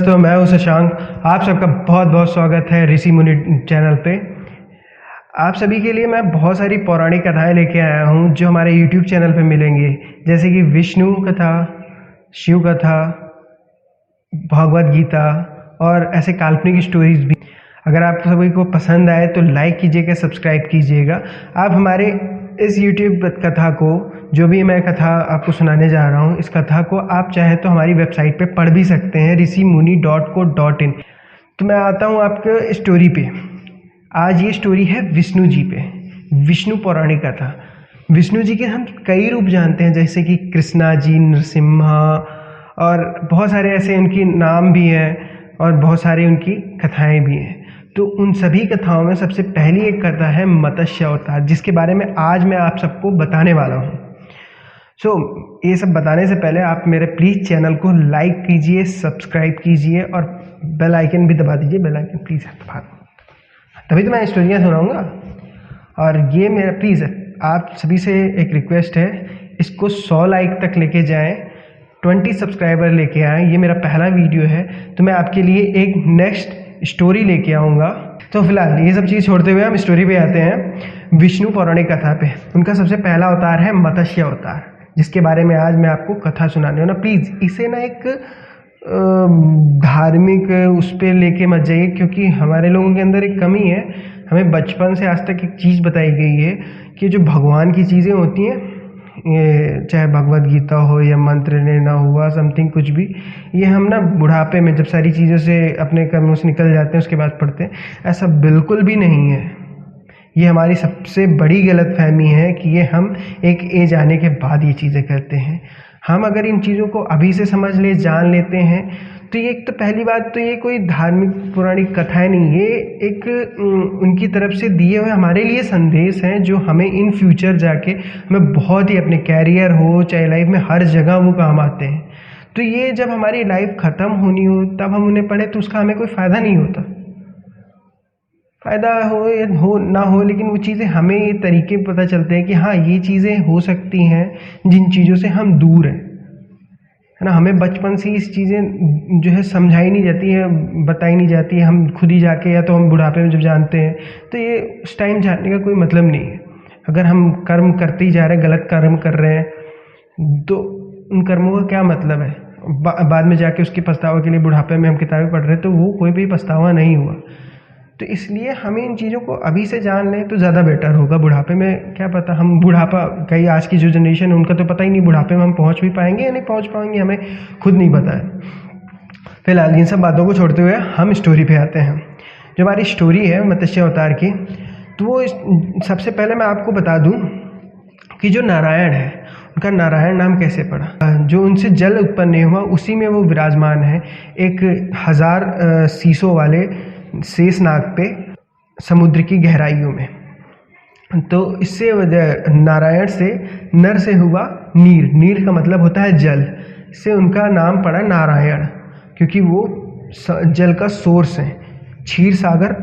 दोस्तों, मैं हूं शशांक। आप सबका बहुत बहुत स्वागत है ऋषि मुनि चैनल पे। आप सभी के लिए मैं बहुत सारी पौराणिक कथाएं लेके आया हूं जो हमारे YouTube चैनल पे मिलेंगी, जैसे कि विष्णु कथा, शिव कथा, भगवद गीता और ऐसे काल्पनिक स्टोरीज भी। अगर आप सभी को पसंद आए तो लाइक कीजिएगा, सब्सक्राइब कीजिएगा। आप हमारे इस YouTube कथा को, जो भी मैं कथा आपको सुनाने जा रहा हूँ, इस कथा को आप चाहें तो हमारी वेबसाइट पे पढ़ भी सकते हैं, rishimuni.co.in। तो मैं आता हूँ आपके स्टोरी पे। आज ये स्टोरी है विष्णु जी पे, विष्णु पौराणिक कथा। विष्णु जी के हम कई रूप जानते हैं, जैसे कि कृष्णा जी, नरसिम्हा और बहुत सारे ऐसे उनके नाम भी हैं और बहुत सारी उनकी कथाएं भी हैं। तो उन सभी कथाओं में सबसे पहली एक कथा है मत्स्य अवतार, जिसके बारे में आज मैं आप सबको बताने वाला हूँ। ये सब बताने से पहले आप मेरे प्लीज़ चैनल को लाइक कीजिए, सब्सक्राइब कीजिए और बेल आइकन भी दबा दीजिए। बेल आइकन प्लीज़ दबा, तभी तो मैं स्टोरियाँ सुनाऊँगा। और ये मेरा प्लीज़ आप सभी से एक रिक्वेस्ट है, इसको 100 लाइक तक लेके जाएं, 20 सब्सक्राइबर लेके आएँ। ये मेरा पहला वीडियो है, तो मैं आपके लिए एक नेक्स्ट स्टोरी लेके आऊँगा। तो फिलहाल ये सब चीज़ छोड़ते हुए हम स्टोरी पे आते हैं, विष्णु पौराणिक कथा पे। उनका सबसे पहला अवतार है मत्स्य अवतार, जिसके बारे में आज मैं आपको कथा सुनाने हूँ ना। प्लीज़ इसे ना एक धार्मिक उस पर लेके मत जाइए, क्योंकि हमारे लोगों के अंदर एक कमी है। हमें बचपन से आज तक एक चीज़ बताई गई है कि जो भगवान की चीज़ें होती हैं, ये चाहे भगवद गीता हो या मंत्र लेना हुआ, समथिंग कुछ भी, ये हम ना बुढ़ापे में जब सारी चीज़ों से अपने कर्मों से निकल जाते हैं उसके बाद पढ़ते हैं। ऐसा बिल्कुल भी नहीं है। ये हमारी सबसे बड़ी गलतफहमी है कि ये हम एक एज आने के बाद ये चीज़ें करते हैं। हम अगर इन चीज़ों को अभी से समझ ले, जान लेते हैं, तो ये एक तो पहली बात तो ये कोई धार्मिक पौराणिक कथाएं नहीं, ये एक उनकी तरफ से दिए हुए हमारे लिए संदेश हैं, जो हमें इन फ्यूचर जाके हमें बहुत ही अपने कैरियर हो चाहे लाइफ में हर जगह वो काम आते हैं। तो ये जब हमारी लाइफ ख़त्म होनी हो तब हम उन्हें पढ़े तो उसका हमें कोई फ़ायदा नहीं होता। फ़ायदा हो या हो ना हो, लेकिन वो चीज़ें हमें ये तरीके पता चलते हैं कि हाँ, ये चीज़ें हो सकती हैं जिन चीज़ों से हम दूर हैं, है ना। हमें बचपन से इस चीज़ें जो है समझाई नहीं जाती है, बताई नहीं जाती है। हम खुद ही जाके, या तो हम बुढ़ापे में जब जानते हैं, तो ये उस टाइम जानने का कोई मतलब नहीं है। अगर हम कर्म करते ही जा रहे हैं, गलत कर्म कर रहे हैं, तो उन कर्मों का क्या मतलब है। बाद में जाके उसके पछतावा के लिए बुढ़ापे में हम किताबें पढ़ रहे हैं, तो वो कोई भी पछतावा नहीं हुआ। तो इसलिए हमें इन चीज़ों को अभी से जान लें तो ज़्यादा बेटर होगा। बुढ़ापे में क्या पता, हम बुढ़ापा, कई आज की जो जनरेशन है उनका तो पता ही नहीं बुढ़ापे में हम पहुंच भी पाएंगे या नहीं पहुंच पाएंगे, हमें खुद नहीं पता है। फिलहाल इन सब बातों को छोड़ते हुए हम स्टोरी पे आते हैं। जो हमारी स्टोरी है मत्स्य अवतार की, तो वो सबसे पहले मैं आपको बता दूँ कि जो नारायण है, उनका नारायण नाम कैसे पड़ा। जो उनसे जल उत्पन्न नहीं हुआ, उसी में वो विराजमान है, एक 1000 शीशों वाले शेषनाग पे, समुद्र की गहराइयों में। तो इससे नारायण से नर से हुआ नीर, नीर का मतलब होता है जल। इससे उनका नाम पड़ा नारायण, क्योंकि वो जल का सोर्स है। क्षीर सागर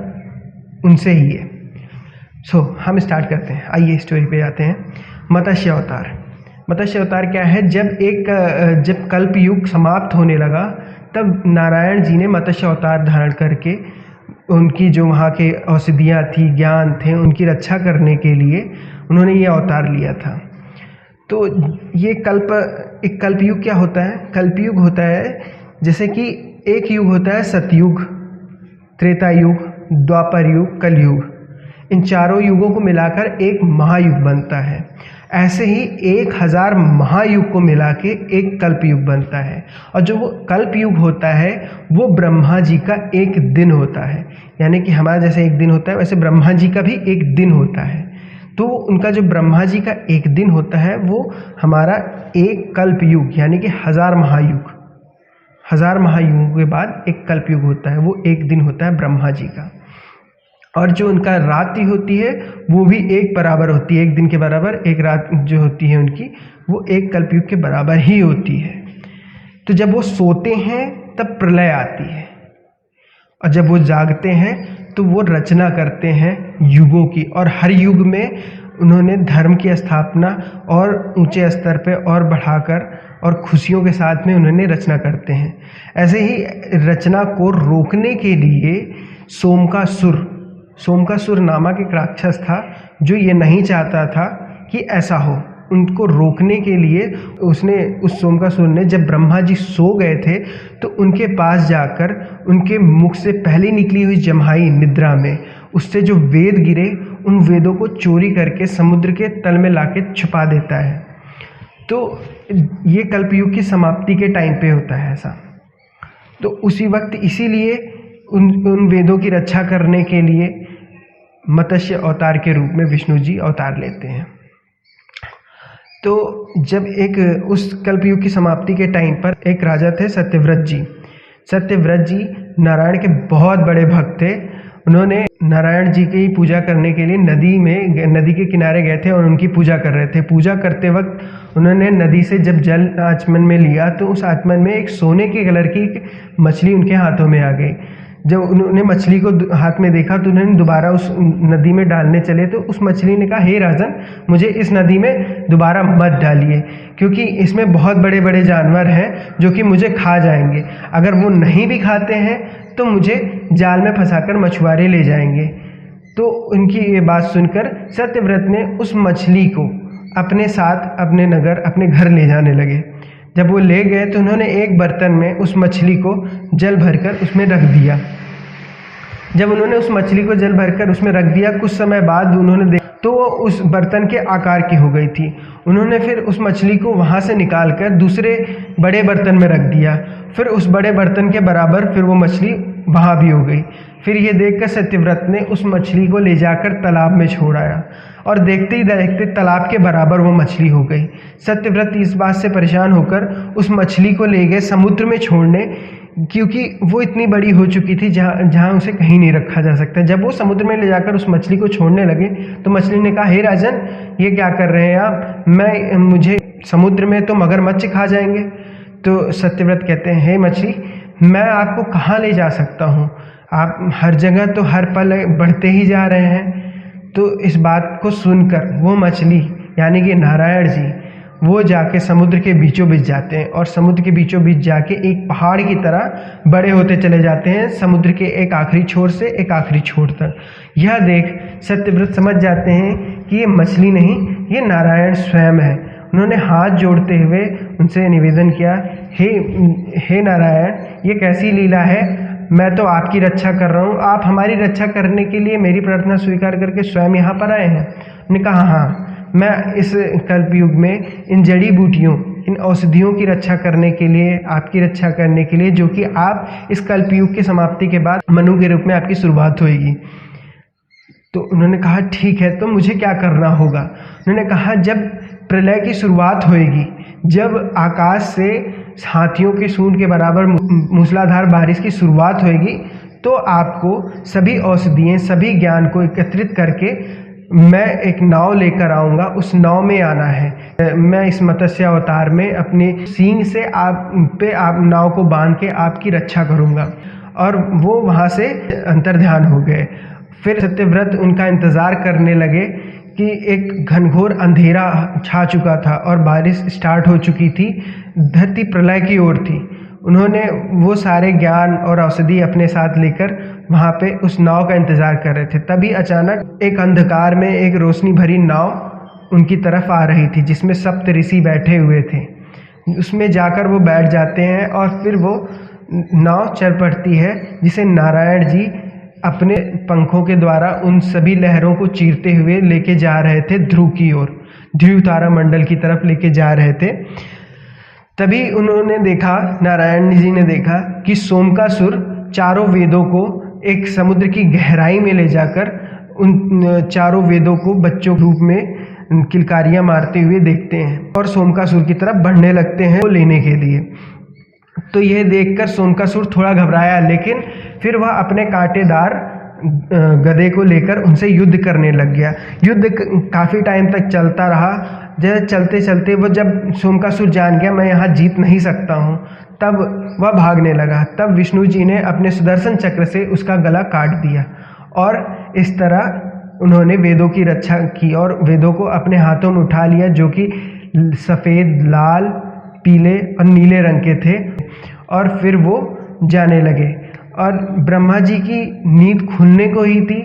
उनसे ही है। हम स्टार्ट करते हैं, आइए स्टोरी पे आते हैं। मत्स्य अवतार। मत्स्य अवतार क्या है, जब कल्प युग समाप्त होने लगा, तब नारायण जी ने मत्स्य अवतार धारण करके उनकी जो वहाँ के औषधियाँ थी, ज्ञान थे, उनकी रक्षा करने के लिए उन्होंने ये अवतार लिया था। तो ये एक कल्पयुग क्या होता है? कल्पयुग होता है जैसे कि एक युग होता है सतयुग, त्रेता युग, द्वापर युग, कलयुग। इन चारों युगों को मिलाकर एक महायुग बनता है। ऐसे ही 1000 महायुग को मिला के एक कल्पयुग बनता है। और जो वो कल्पयुग होता है वो ब्रह्मा जी का एक दिन होता है। यानी कि हमारा जैसे एक दिन होता है, वैसे ब्रह्मा जी का भी एक दिन होता है। तो उनका जो ब्रह्मा जी का एक दिन होता है, वो हमारा एक कल्पयुग, यानी कि 1000 महायुग, 1000 महायुगों के बाद एक कल्पयुग होता है, वो एक दिन होता है ब्रह्मा जी का। और जो उनका रात्रि होती है वो भी एक बराबर होती है, एक दिन के बराबर। एक रात जो होती है उनकी, वो एक कल्पयुग के बराबर ही होती है। तो जब वो सोते हैं तब प्रलय आती है, और जब वो जागते हैं तो वो रचना करते हैं युगों की। और हर युग में उन्होंने धर्म की स्थापना और ऊंचे स्तर पे और बढ़ाकर और खुशियों के साथ में उन्होंने रचना करते हैं। ऐसे ही रचना को रोकने के लिए सोमकासुर नामक एक राक्षस था जो ये नहीं चाहता था कि ऐसा हो। उनको रोकने के लिए उस सोमकासुर ने जब ब्रह्मा जी सो गए थे तो उनके पास जाकर उनके मुख से पहले निकली हुई जम्हाई निद्रा में उससे जो वेद गिरे उन वेदों को चोरी करके समुद्र के तल में लाके छुपा देता है। तो ये कल्पयुग की समाप्ति के टाइम पे होता है ऐसा। तो उसी वक्त इसीलिए उन वेदों की रक्षा करने के लिए मत्स्य अवतार के रूप में विष्णु जी अवतार लेते हैं। तो जब उस कल्पयुग की समाप्ति के टाइम पर एक राजा थे सत्यव्रत जी नारायण के बहुत बड़े भक्त थे। उन्होंने नारायण जी की पूजा करने के लिए नदी के किनारे गए थे और उनकी पूजा कर रहे थे। पूजा करते वक्त उन्होंने नदी से जब जल आचमन में लिया तो उस आचमन में एक सोने के कलर की मछली उनके हाथों में आ गई। जब उन्होंने मछली को हाथ में देखा तो उन्होंने दोबारा उस नदी में डालने चले तो उस मछली ने कहा, हे राजन, मुझे इस नदी में दोबारा मत डालिए क्योंकि इसमें बहुत बड़े बड़े जानवर हैं जो कि मुझे खा जाएंगे। अगर वो नहीं भी खाते हैं तो मुझे जाल में फंसाकर मछुआरे ले जाएंगे। तो उनकी ये बात सुनकर सत्यव्रत ने उस मछली को अपने साथ अपने घर ले जाने लगे। जब वो ले गए तो उन्होंने एक बर्तन में उस मछली को जल भरकर उसमें रख दिया। जब उन्होंने उस मछली को जल भरकर उसमें रख दिया, कुछ समय बाद उन्होंने देखा तो वो उस बर्तन के आकार की हो गई थी। उन्होंने फिर उस मछली को वहाँ से निकालकर दूसरे बड़े बर्तन में रख दिया। फिर उस बड़े बर्तन के बराबर फिर वो मछली वहाँ भी हो गई। फिर ये देखकर सत्यव्रत ने उस मछली को ले जाकर तालाब में छोड़ आया और देखते ही देखते तालाब के बराबर वो मछली हो गई। सत्यव्रत इस बात से परेशान होकर उस मछली को ले गए समुद्र में छोड़ने, क्योंकि वो इतनी बड़ी हो चुकी थी जहाँ उसे कहीं नहीं रखा जा सकता। जब वो समुद्र में ले जाकर उस मछली को छोड़ने लगे तो मछली ने कहा, हे राजन, ये क्या कर रहे हैं आप? मुझे समुद्र में तो मगरमच्छ खा जाएंगे। तो सत्यव्रत कहते हैं, हे मछली, मैं आपको कहाँ ले जा सकता हूँ? आप हर जगह तो हर पल बढ़ते ही जा रहे हैं। तो इस बात को सुनकर वो मछली यानी कि नारायण जी वो जाके समुद्र के बीचों बीच जाते हैं और समुद्र के बीचों बीच जाके एक पहाड़ की तरह बड़े होते चले जाते हैं, समुद्र के एक आखिरी छोर से एक आखिरी छोर तक। यह देख सत्यव्रत समझ जाते हैं कि ये मछली नहीं, ये नारायण स्वयं है। उन्होंने हाथ जोड़ते हुए उनसे निवेदन किया, हे नारायण, ये कैसी लीला है? मैं तो आपकी रक्षा कर रहा हूँ, आप हमारी रक्षा करने के लिए मेरी प्रार्थना स्वीकार करके स्वयं यहाँ पर आए हैं। उन्होंने कहा, हाँ, मैं इस कल्पयुग में इन जड़ी बूटियों, इन औषधियों की रक्षा करने के लिए, आपकी रक्षा करने के लिए, जो कि आप इस कल्पयुग की समाप्ति के बाद मनु के रूप में आपकी शुरुआत होगी। तो उन्होंने कहा, ठीक है, तो मुझे क्या करना होगा? उन्होंने कहा, जब प्रलय की शुरुआत होएगी, जब आकाश से हाथियों के सूंड के बराबर मूसलाधार बारिश की शुरुआत होएगी, तो आपको सभी औषधियाँ, सभी ज्ञान को एकत्रित करके मैं एक नाव लेकर आऊँगा। उस नाव में आना है। मैं इस मत्स्य अवतार में अपने सींग से आप नाव को बांध के आपकी रक्षा करूँगा। और वो वहाँ से अंतर्ध्यान हो गए। फिर सत्यव्रत उनका इंतज़ार करने लगे कि एक घनघोर अंधेरा छा चुका था और बारिश स्टार्ट हो चुकी थी, धरती प्रलय की ओर थी। उन्होंने वो सारे ज्ञान और औषधि अपने साथ लेकर वहाँ पे उस नाव का इंतज़ार कर रहे थे। तभी अचानक एक अंधकार में एक रोशनी भरी नाव उनकी तरफ आ रही थी, जिसमें सप्त ऋषि बैठे हुए थे। उसमें जाकर वो बैठ जाते हैं और फिर वो नाव चल पड़ती है, जिसे नारायण जी अपने पंखों के द्वारा उन सभी लहरों को चीरते हुए लेके जा रहे थे ध्रुव की ओर, ध्रुव तारा मंडल की तरफ लेके जा रहे थे। तभी उन्होंने देखा, नारायण जी ने देखा कि सोमकासुर चारों वेदों को एक समुद्र की गहराई में ले जाकर उन चारों वेदों को बच्चों के रूप में किलकारियां मारते हुए देखते हैं और सोमकासुर की तरफ बढ़ने लगते हैं वो लेने के लिए। तो यह देखकर सोमकासुर थोड़ा घबराया, लेकिन फिर वह अपने कांटेदार गदे को लेकर उनसे युद्ध करने लग गया। युद्ध काफ़ी टाइम तक चलता रहा। जैसे चलते चलते वो जब सोमकासुर जान गया मैं यहाँ जीत नहीं सकता हूँ, तब वह भागने लगा। तब विष्णु जी ने अपने सुदर्शन चक्र से उसका गला काट दिया और इस तरह उन्होंने वेदों की रक्षा की और वेदों को अपने हाथों में उठा लिया, जो कि सफ़ेद, लाल, पीले और नीले रंग के थे, और फिर वो जाने लगे। और ब्रह्मा जी की नींद खुलने को ही थी,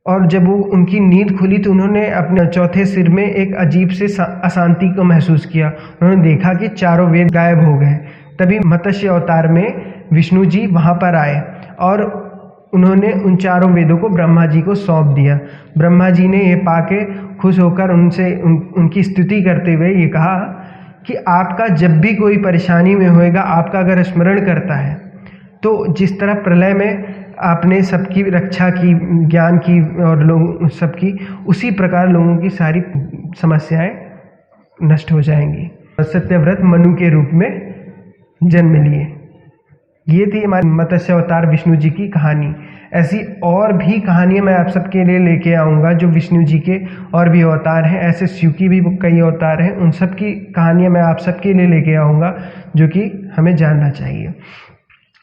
और जब वो उनकी नींद खुली तो उन्होंने अपने चौथे सिर में एक अजीब से अशांति को महसूस किया। उन्होंने देखा कि चारों वेद गायब हो गए। तभी मत्स्य अवतार में विष्णु जी वहाँ पर आए और उन्होंने उन चारों वेदों को ब्रह्मा जी को सौंप दिया। ब्रह्मा जी ने ये पाके खुश होकर उनसे उनकी स्तुति करते हुए ये कहा कि आपका जब भी कोई परेशानी में होएगा, आपका अगर स्मरण करता है, तो जिस तरह प्रलय में आपने सबकी रक्षा की, ज्ञान की और लोग सबकी, उसी प्रकार लोगों की सारी समस्याएं नष्ट हो जाएंगी। सत्यव्रत मनु के रूप में जन्म लिए। ये थी हमारी मत्स्य अवतार विष्णु जी की कहानी। ऐसी और भी कहानियाँ मैं आप सबके लिए लेके आऊँगा, जो विष्णु जी के और भी अवतार हैं। ऐसे शिव की भी कई अवतार हैं, उन सब की कहानियाँ मैं आप सबके लिए लेके आऊँगा, जो कि हमें जानना चाहिए।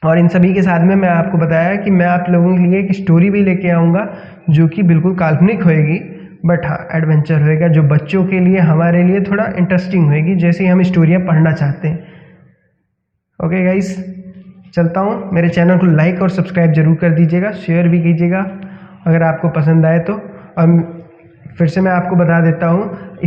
और इन सभी के साथ में मैं आपको बताया कि मैं आप लोगों के लिए एक स्टोरी भी लेके आऊँगा, जो कि बिल्कुल काल्पनिक होएगी, बट हाँ एडवेंचर होएगा, जो बच्चों के लिए, हमारे लिए थोड़ा इंटरेस्टिंग होएगी, जैसे हम स्टोरियाँ पढ़ना चाहते हैं। ओके गाइस, चलता हूँ। मेरे चैनल को लाइक और सब्सक्राइब जरूर कर दीजिएगा, शेयर भी कीजिएगा अगर आपको पसंद आए तो। और फिर से मैं आपको बता देता हूँ,